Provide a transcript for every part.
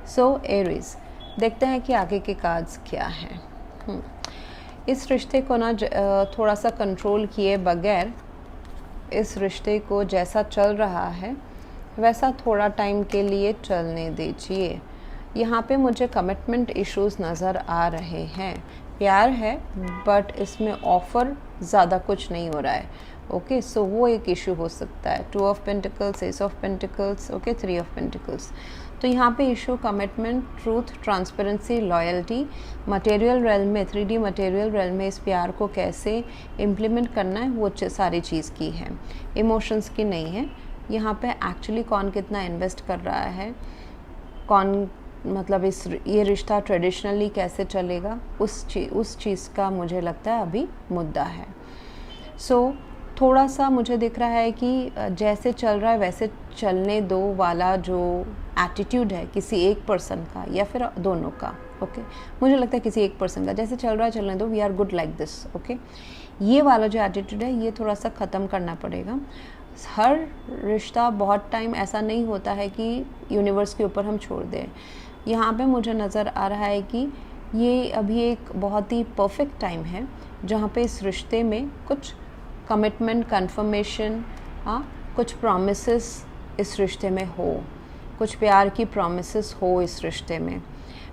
सो Aries, देखते हैं कि आगे के कार्ड्स क्या हैं। इस रिश्ते को ना थोड़ा सा कंट्रोल किए बगैर इस रिश्ते को जैसा चल रहा है वैसा थोड़ा टाइम के लिए चलने दीजिए। यहाँ पे मुझे कमिटमेंट इश्यूज नज़र आ रहे हैं। प्यार है बट इसमें ऑफ़र ज़्यादा कुछ नहीं हो रहा है। ओके, सो वो एक इशू हो सकता है। 2 of pentacles, S of pentacles, okay, 3 of pentacles. तो यहाँ पे issue commitment, truth, transparency, loyalty, material realm में, 3D मटेरियल रेल्म में इस प्यार को कैसे इम्प्लीमेंट करना है वो सारी चीज़ की है, इमोशंस की नहीं है। यहाँ पे एक्चुअली कौन कितना इन्वेस्ट कर रहा है, कौन मतलब ये रिश्ता ट्रेडिशनली कैसे चलेगा, उस चीज़ का मुझे लगता है अभी मुद्दा है। सो थोड़ा सा मुझे दिख रहा है कि जैसे चल रहा है वैसे चलने दो वाला जो एटीट्यूड है किसी एक पर्सन का या फिर दोनों का। ओके, मुझे लगता है किसी एक पर्सन का, जैसे चल रहा है चलने दो, we are good like this. Okay, ये वाला जो एटीट्यूड है ये थोड़ा सा ख़त्म करना पड़ेगा। हर रिश्ता बहुत टाइम ऐसा नहीं होता है कि यूनिवर्स के ऊपर हम छोड़ दें। यहाँ पे मुझे नज़र आ रहा है कि ये अभी एक बहुत ही परफेक्ट टाइम है जहाँ पे इस रिश्ते में कुछ कमिटमेंट, कन्फर्मेशन, कुछ प्रॉमिसेस इस रिश्ते में हो, कुछ प्यार की प्रॉमिसेस हो इस रिश्ते में।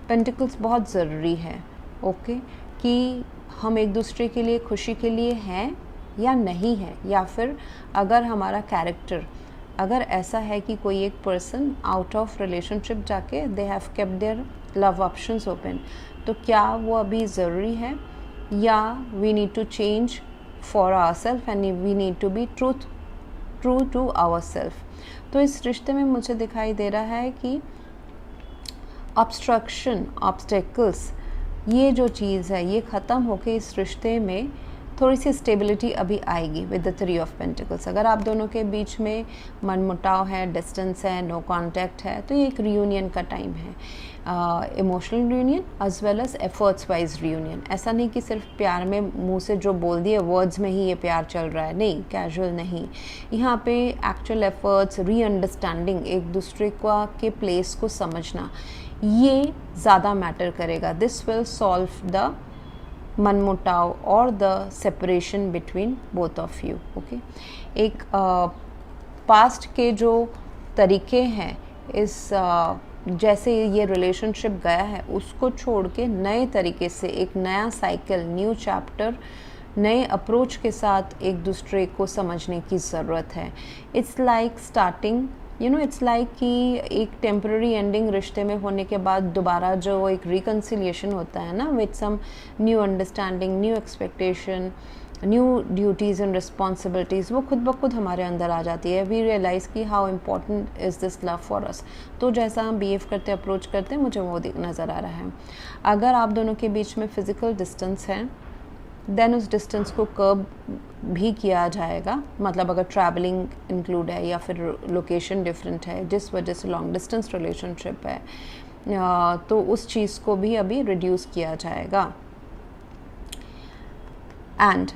पेंटिकल्स बहुत ज़रूरी है, ओके, कि हम एक दूसरे के लिए खुशी के लिए हैं या नहीं है, या फिर अगर हमारा कैरेक्टर अगर ऐसा है कि कोई एक पर्सन आउट ऑफ रिलेशनशिप जाके they have kept their love options open, तो क्या वो अभी ज़रूरी है या we need to change for ourselves and we need to be true to ourselves. तो इस रिश्ते में मुझे दिखाई दे रहा है कि ऑब्स्ट्रक्शन, ऑब्स्टेकल्स, ये जो चीज़ है ये ख़त्म होके इस रिश्ते में थोड़ी सी स्टेबिलिटी अभी आएगी विद द 3 ऑफ पेंटिकल्स। अगर आप दोनों के बीच में मनमुटाव है, डिस्टेंस है, नो कांटेक्ट है, तो ये एक रियूनियन का टाइम है, emotional reunion as well as efforts wise reunion. ऐसा नहीं कि सिर्फ प्यार में मुंह से जो बोल दिए वर्ड्स में ही ये प्यार चल रहा है, नहीं, कैजुअल नहीं। यहाँ पे एक्चुअल एफर्ट्स, री अंडरस्टैंडिंग, एक दूसरे का के प्लेस को समझना, ये ज़्यादा मैटर करेगा। दिस विल सॉल्व द मनमुटाव और the separation between both of you. Okay, एक पास्ट के जो तरीके हैं इस जैसे ये रिलेशनशिप गया है उसको छोड़ के नए तरीके से एक नया साइकिल, न्यू चैप्टर, नए अप्रोच के साथ एक दूसरे को समझने की ज़रूरत है। It's like starting, it's like कि एक टेम्पररी एंडिंग रिश्ते में होने के बाद दोबारा जो एक रिकन्सिलिएशन होता है ना, with some new understanding, new expectation, new duties and responsibilities, वो खुद ब खुद हमारे अंदर आ जाती है। वी रियलाइज़ कि how important is this love for us. तो जैसा हम बिहेव करते, अप्रोच करते हैं, मुझे वो नज़र आ रहा है। अगर आप दोनों के बीच में फ़िज़िकल डिस्टेंस है देन उस डिस्टेंस को कर्ब भी किया जाएगा, मतलब अगर ट्रैवलिंग इंक्लूड है या फिर लोकेशन डिफरेंट है जिस वजह से लॉन्ग डिस्टेंस रिलेशनशिप है, तो उस चीज़ को भी अभी रिड्यूस किया जाएगा। एंड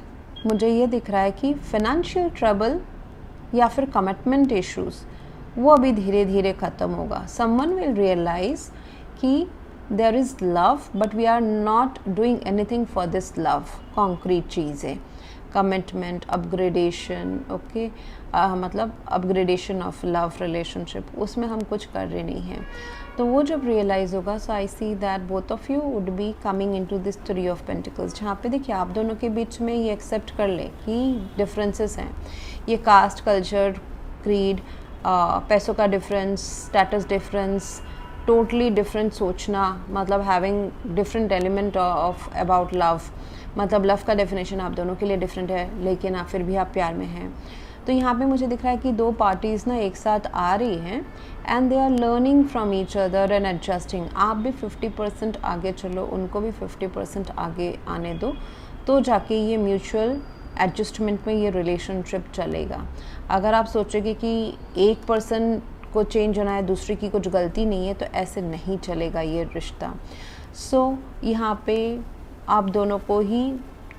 मुझे ये दिख रहा है कि फाइनेंशियल ट्रबल या फिर कमिटमेंट इश्यूज वो अभी धीरे धीरे ख़त्म होगा। समवन विल रियलाइज़ कि there is love but we are not doing anything for this love, concrete चीज़ें, commitment, upgradation, okay, मतलब upgradation of love relationship, उसमें हम कुछ कर रहे नहीं हैं। तो वो जब रियलाइज़ होगा, so I see that both of you would be coming into this 3 of pentacles, जहाँ पे देखिए आप दोनों के बीच में ये एक्सेप्ट कर ले कि डिफरेंसेस हैं, ये कास्ट, कल्चर, क्रीड, पैसों का difference, status difference, totally different सोचना, मतलब having different element of about love, मतलब लव का डेफिनेशन आप दोनों के लिए डिफरेंट है लेकिन आप फिर भी आप प्यार में हैं। तो यहाँ पे मुझे दिख रहा है कि दो पार्टीज़ ना एक साथ आ रही हैं and they are learning from each other and adjusting. आप भी 50% आगे चलो, उनको भी 50% आगे आने दो, तो जाके ये म्यूचुअल एडजस्टमेंट में ये रिलेशनशिप चलेगा। अगर आप सोचोगे कि एक पर्सन को चेंज होना है, दूसरे की कुछ गलती नहीं है, तो ऐसे नहीं चलेगा ये रिश्ता। सो यहाँ पे आप दोनों को ही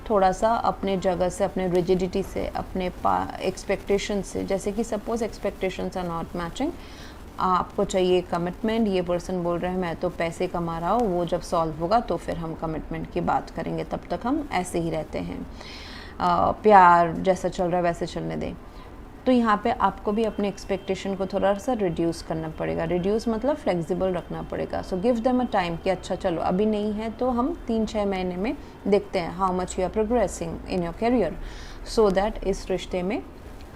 थोड़ा सा अपने जगह से, अपने रिजिडिटी से, अपने एक्सपेक्टेशन से, जैसे कि suppose expectations are not matching, आपको चाहिए कमिटमेंट, ये पर्सन बोल रहे हैं मैं तो पैसे कमा रहा हूँ, वो जब सॉल्व होगा तो फिर हम कमिटमेंट की बात करेंगे, तब तक हम ऐसे ही रहते हैं, प्यार जैसा चल रहा है वैसे चलने दें। तो यहाँ पे आपको भी अपने एक्सपेक्टेशन को थोड़ा सा रिड्यूस करना पड़ेगा। रिड्यूस मतलब फ्लेक्सिबल रखना पड़ेगा। So give them a time कि अच्छा चलो अभी नहीं है तो हम 3-6 महीने में देखते हैं how much you are progressing in your career, so that इस रिश्ते में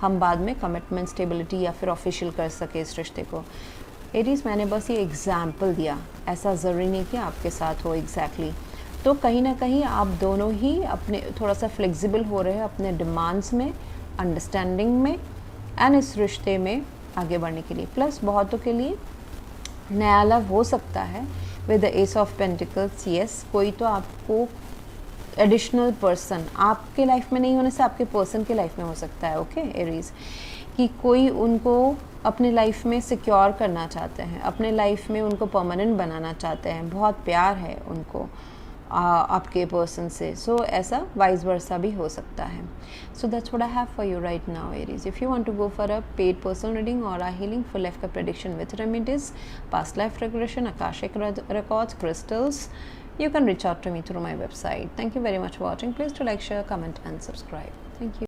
हम बाद में कमिटमेंट, स्टेबिलिटी या फिर ऑफिशियल कर सके इस रिश्ते को। एरीज, मैंने बस ये एग्जाम्पल दिया, ऐसा ज़रूरी नहीं कि आपके साथ हो एग्जैक्टली। तो कहीं ना कहीं आप दोनों ही अपने थोड़ा सा फ्लेक्सिबल हो रहे हैं अपने डिमांड्स में, अंडरस्टैंडिंग में एंड इस रिश्ते में आगे बढ़ने के लिए। प्लस बहुतों के लिए नया लव हो सकता है with the S of pentacles. Yes, कोई तो आपको एडिशनल पर्सन आपके लाइफ में नहीं होने से आपके पर्सन के लाइफ में हो सकता है। ओके एरीज, कि कोई उनको अपने लाइफ में सिक्योर करना चाहते हैं, अपने लाइफ में उनको परमानेंट बनाना चाहते हैं, बहुत प्यार है उनको आपके पर्सन से। सो ऐसा वाइस वर्सा भी हो सकता है। So that's what I have for you right now Aries. If you want to go for a paid personal reading और अ हीलिंग फॉर लाइफ का prediction with remedies, past life regression, akashic records, crystals, you can reach out to me through my website. Thank you very much for watching. Please do like, share, comment and subscribe. Thank you.